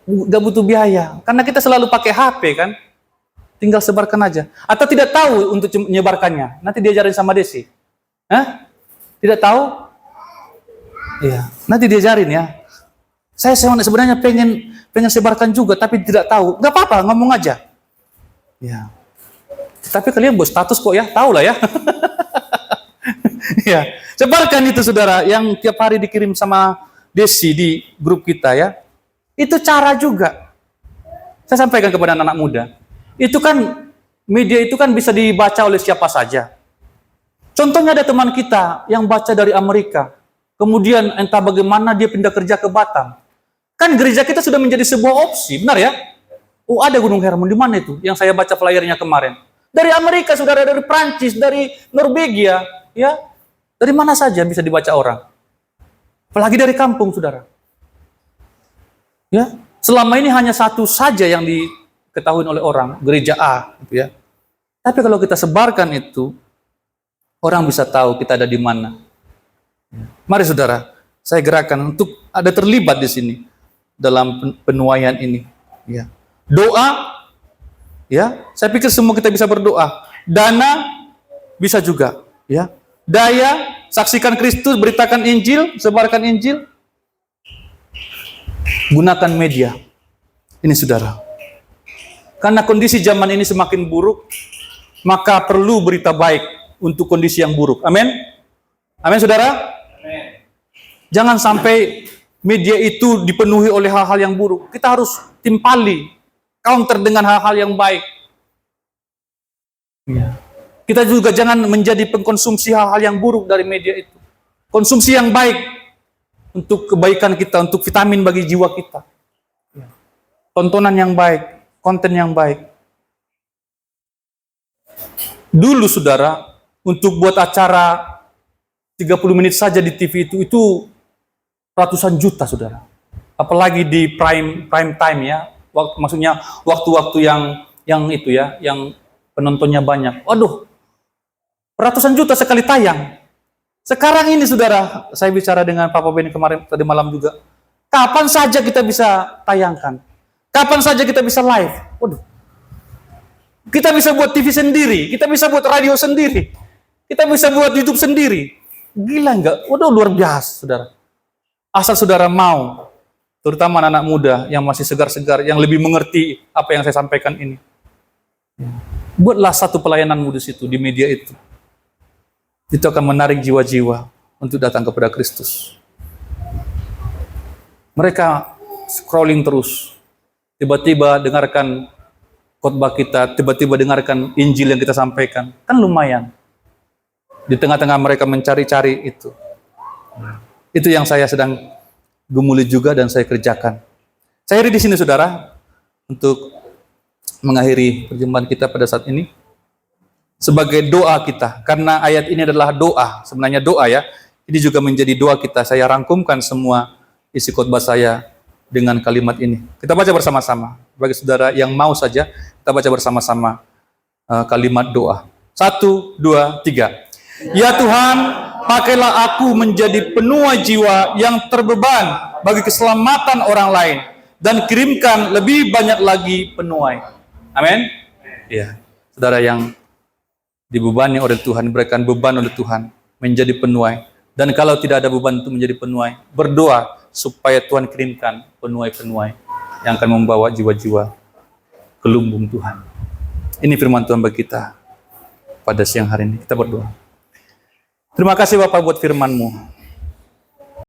Nggak butuh biaya. Karena kita selalu pakai HP kan. Tinggal sebarkan aja. Atau tidak tahu untuk menyebarkannya. Nanti diajarin sama Desi. Hah? Tidak tahu? Iya. Nanti diajarin ya. Saya sebenarnya pengen sebarkan juga, tapi tidak tahu. Nggak apa-apa, ngomong aja. Ya. Tapi kalian buat status kok ya, tahu lah ya. Ya, sebarkan itu saudara, yang tiap hari dikirim sama Desi di grup kita ya. Itu cara juga. Saya sampaikan kepada anak-anak muda. Itu kan, media itu kan bisa dibaca oleh siapa saja. Contohnya ada teman kita yang baca dari Amerika. Kemudian entah bagaimana dia pindah kerja ke Batam. Kan gereja kita sudah menjadi sebuah opsi, benar ya? Oh, ada Gunung Hermon, di mana itu? Yang saya baca flyernya kemarin. Dari Amerika, saudara, dari Prancis, dari Norwegia, ya. Dari mana saja bisa dibaca orang. Apalagi dari kampung, saudara. Ya, selama ini hanya satu saja yang diketahui oleh orang, gereja A, gitu ya. Tapi kalau kita sebarkan itu, orang bisa tahu kita ada di mana. Mari saudara, saya gerakan untuk ada terlibat di sini dalam penuaian ini. Ya. Doa, ya, saya pikir semua kita bisa berdoa. Dana bisa juga, ya. Daya, saksikan Kristus, beritakan Injil, sebarkan Injil. Gunakan media. Ini saudara. Karena kondisi zaman ini semakin buruk, maka perlu berita baik untuk kondisi yang buruk. Amin. Amin saudara. Amin. Jangan sampai media itu dipenuhi oleh hal-hal yang buruk. Kita harus timpali, counter dengan hal-hal yang baik. Ya. Kita juga jangan menjadi pengkonsumsi hal-hal yang buruk dari media itu. Konsumsi yang baik untuk kebaikan kita, untuk vitamin bagi jiwa kita. Ya. Tontonan yang baik, konten yang baik. Dulu saudara, untuk buat acara 30 menit saja di TV itu ratusan juta, saudara. Apalagi di prime time ya. Maksudnya waktu-waktu yang itu ya, yang penontonnya banyak. Waduh, ratusan juta sekali tayang. Sekarang ini saudara, saya bicara dengan Papa Benny kemarin tadi malam juga. Kapan saja kita bisa tayangkan? Kapan saja kita bisa live? Waduh. Kita bisa buat TV sendiri, kita bisa buat radio sendiri. Kita bisa buat YouTube sendiri. Gila enggak? Waduh, luar biasa, saudara. Asal saudara mau, terutama anak-anak muda yang masih segar-segar, yang lebih mengerti apa yang saya sampaikan ini. Buatlah satu pelayananmu di situ, di media itu. Itu akan menarik jiwa-jiwa untuk datang kepada Kristus. Mereka scrolling terus. Tiba-tiba dengarkan khotbah kita, tiba-tiba dengarkan Injil yang kita sampaikan. Kan lumayan. Di tengah-tengah mereka mencari-cari itu. Itu yang saya sedang gumuli juga dan saya kerjakan. Saya di sini saudara untuk mengakhiri perjumpaan kita pada saat ini sebagai doa kita, karena ayat ini adalah doa, sebenarnya doa ya. Ini juga menjadi doa kita. Saya rangkumkan semua isi khotbah saya dengan kalimat ini. Kita baca bersama-sama. Bagi saudara yang mau saja, kita baca bersama-sama kalimat doa. 1, 2, 3. Ya Tuhan, pakailah aku menjadi penuai jiwa yang terbeban bagi keselamatan orang lain dan kirimkan lebih banyak lagi penuai. Amin. Ya, saudara yang dibebani oleh Tuhan, berikan beban oleh Tuhan menjadi penuai. Dan kalau tidak ada beban untuk menjadi penuai, berdoa supaya Tuhan kirimkan penuai-penuai yang akan membawa jiwa-jiwa ke lumbung Tuhan. Ini firman Tuhan bagi kita pada siang hari ini. Kita berdoa. Terima kasih Bapak buat firman-Mu.